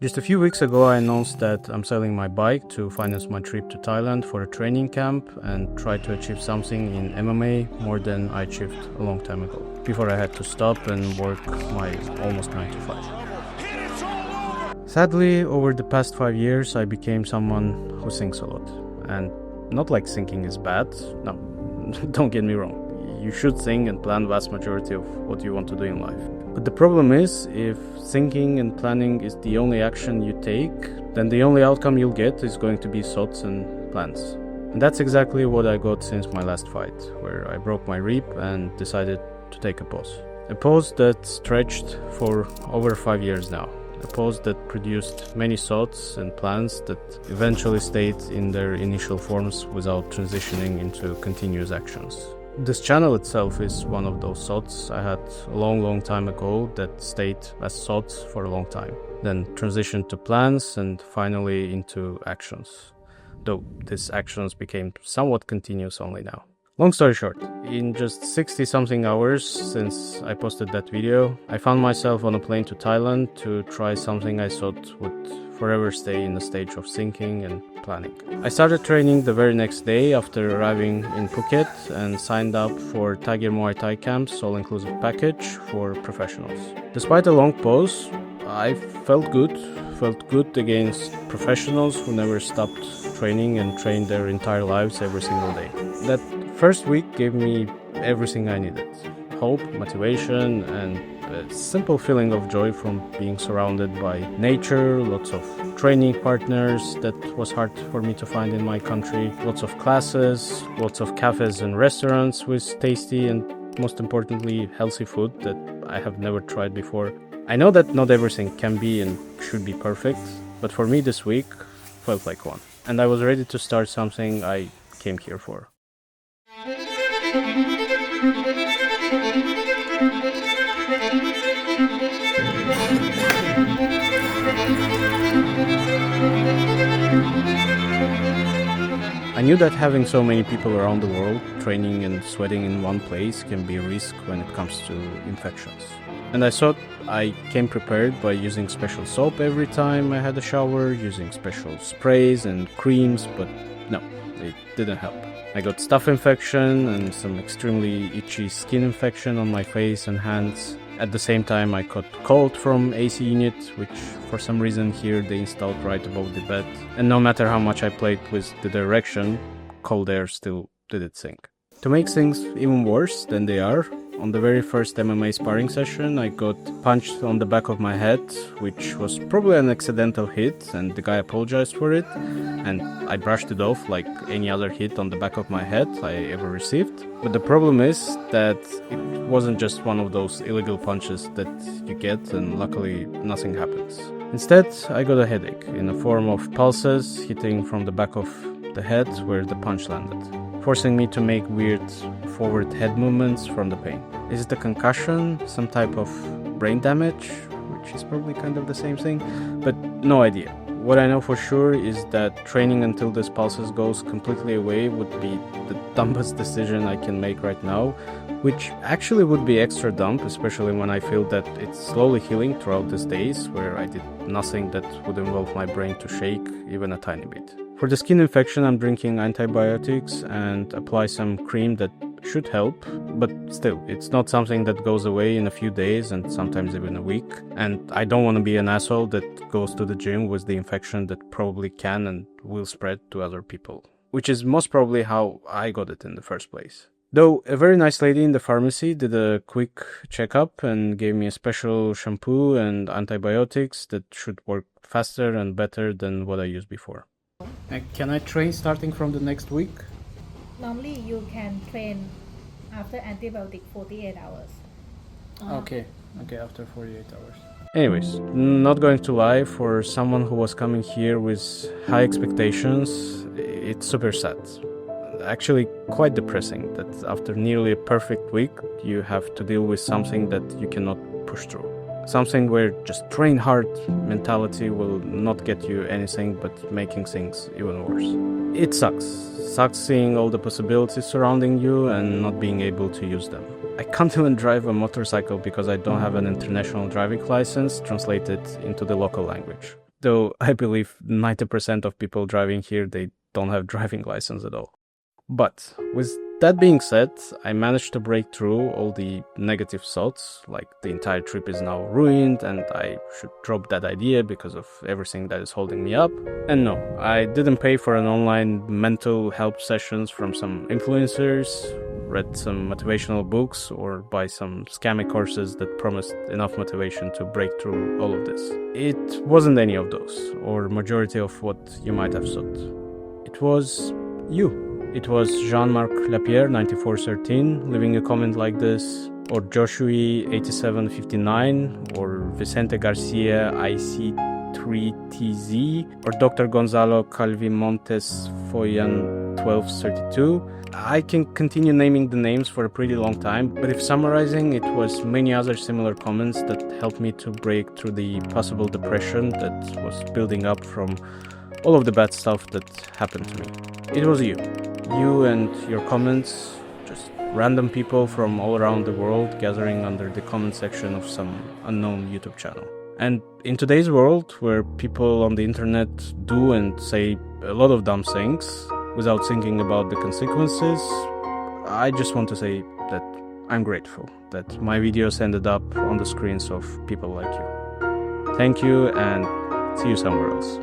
Just a few weeks ago I announced that I'm selling my bike to finance my trip to Thailand for a training camp and try to achieve something in MMA more than I achieved a long time ago, before I had to stop and work my almost 9 to 5. Sadly, over the past 5 years I became someone who sings a lot. And not like singing is bad, no, don't get me wrong. You should sing and plan vast majority of what you want to do in life. But the problem is, if thinking and planning is the only action you take, then the only outcome you'll get is going to be thoughts and plans. And that's exactly what I got since my last fight, where I broke my rib and decided to take a pause. A pause that stretched for over 5 years now. A pause that produced many thoughts and plans that eventually stayed in their initial forms without transitioning into continuous actions. This channel itself is one of those thoughts I had a long time ago that stayed as thoughts for a long time, then transitioned to plans and finally into actions, though these actions became somewhat continuous only now. Long story short, in just 60-something hours since I posted that video, I found myself on a plane to Thailand to try something I thought would forever stay in the stage of thinking and planning. I started training the very next day after arriving in Phuket and signed up for Tiger Muay Thai Camp's all-inclusive package for professionals. Despite a long pause, I felt good against professionals who never stopped training and trained their entire lives every single day. That first week gave me everything I needed: hope, motivation, and a simple feeling of joy from being surrounded by nature, lots of training partners that was hard for me to find in my country, lots of classes, lots of cafes and restaurants with tasty and most importantly healthy food that I have never tried before. I know that not everything can be and should be perfect, but for me this week felt like one. And I was ready to start something I came here for. I knew that having so many people around the world training and sweating in one place can be a risk when it comes to infections. And I thought I came prepared by using special soap every time I had a shower, using special sprays and creams, but no, it didn't help. I got staph infection and some extremely itchy skin infection on my face and hands. At the same time I caught cold from AC unit, which for some reason here they installed right above the bed. And no matter how much I played with the direction, cold air still did its thing. To make things even worse than they are, on the very first MMA sparring session I got punched on the back of my head, which was probably an accidental hit, and the guy apologized for it, and I brushed it off like any other hit on the back of my head I ever received. But the problem is that it wasn't just one of those illegal punches that you get, and luckily nothing happens. Instead, I got a headache in the form of pulses hitting from the back of the head where the punch landed, forcing me to make weird forward head movements from the pain. Is it a concussion, some type of brain damage, which is probably kind of the same thing, but no idea. What I know for sure is that training until this pulses goes completely away would be the dumbest decision I can make right now, which actually would be extra dumb, especially when I feel that it's slowly healing throughout these days where I did nothing that would involve my brain to shake even a tiny bit. For the skin infection, I'm drinking antibiotics and apply some cream that should help, but still, it's not something that goes away in a few days and sometimes even a week. And I don't want to be an asshole that goes to the gym with the infection that probably can and will spread to other people, which is most probably how I got it in the first place. Though a very nice lady in the pharmacy did a quick checkup and gave me a special shampoo and antibiotics that should work faster and better than what I used before. Can I train starting from the next week? Normally you can train after antibiotic 48 hours. Okay, after 48 hours. Anyways, not going to lie, for someone who was coming here with high expectations, it's super sad. Actually quite depressing that after nearly a perfect week you have to deal with something that you cannot push through. Something where just train hard mentality will not get you anything but making things even worse. It sucks. Sucks seeing all the possibilities surrounding you and not being able to use them. I can't even drive a motorcycle because I don't have an international driving license translated into the local language. Though I believe 90% of people driving here, they don't have driving license at all. But with that being said, I managed to break through all the negative thoughts, like the entire trip is now ruined and I should drop that idea because of everything that is holding me up. And no, I didn't pay for an online mental help sessions from some influencers, read some motivational books, or buy some scammy courses that promised enough motivation to break through all of this. It wasn't any of those, or majority of what you might have thought. It was you. It was Jean-Marc Lapierre, 9413, leaving a comment like this, or Joshua, 8759, or Vicente Garcia, IC3TZ, or Dr. Gonzalo Calvimontes Foyan, 1232. I can continue naming the names for a pretty long time, but if summarizing, it was many other similar comments that helped me to break through the possible depression that was building up from all of the bad stuff that happened to me. It was you and your comments, just random people from all around the world gathering under the comment section of some unknown YouTube channel. And in today's world, where people on the internet do and say a lot of dumb things without thinking about the consequences, I just want to say that I'm grateful that my videos ended up on the screens of people like you. Thank you, and see you somewhere else.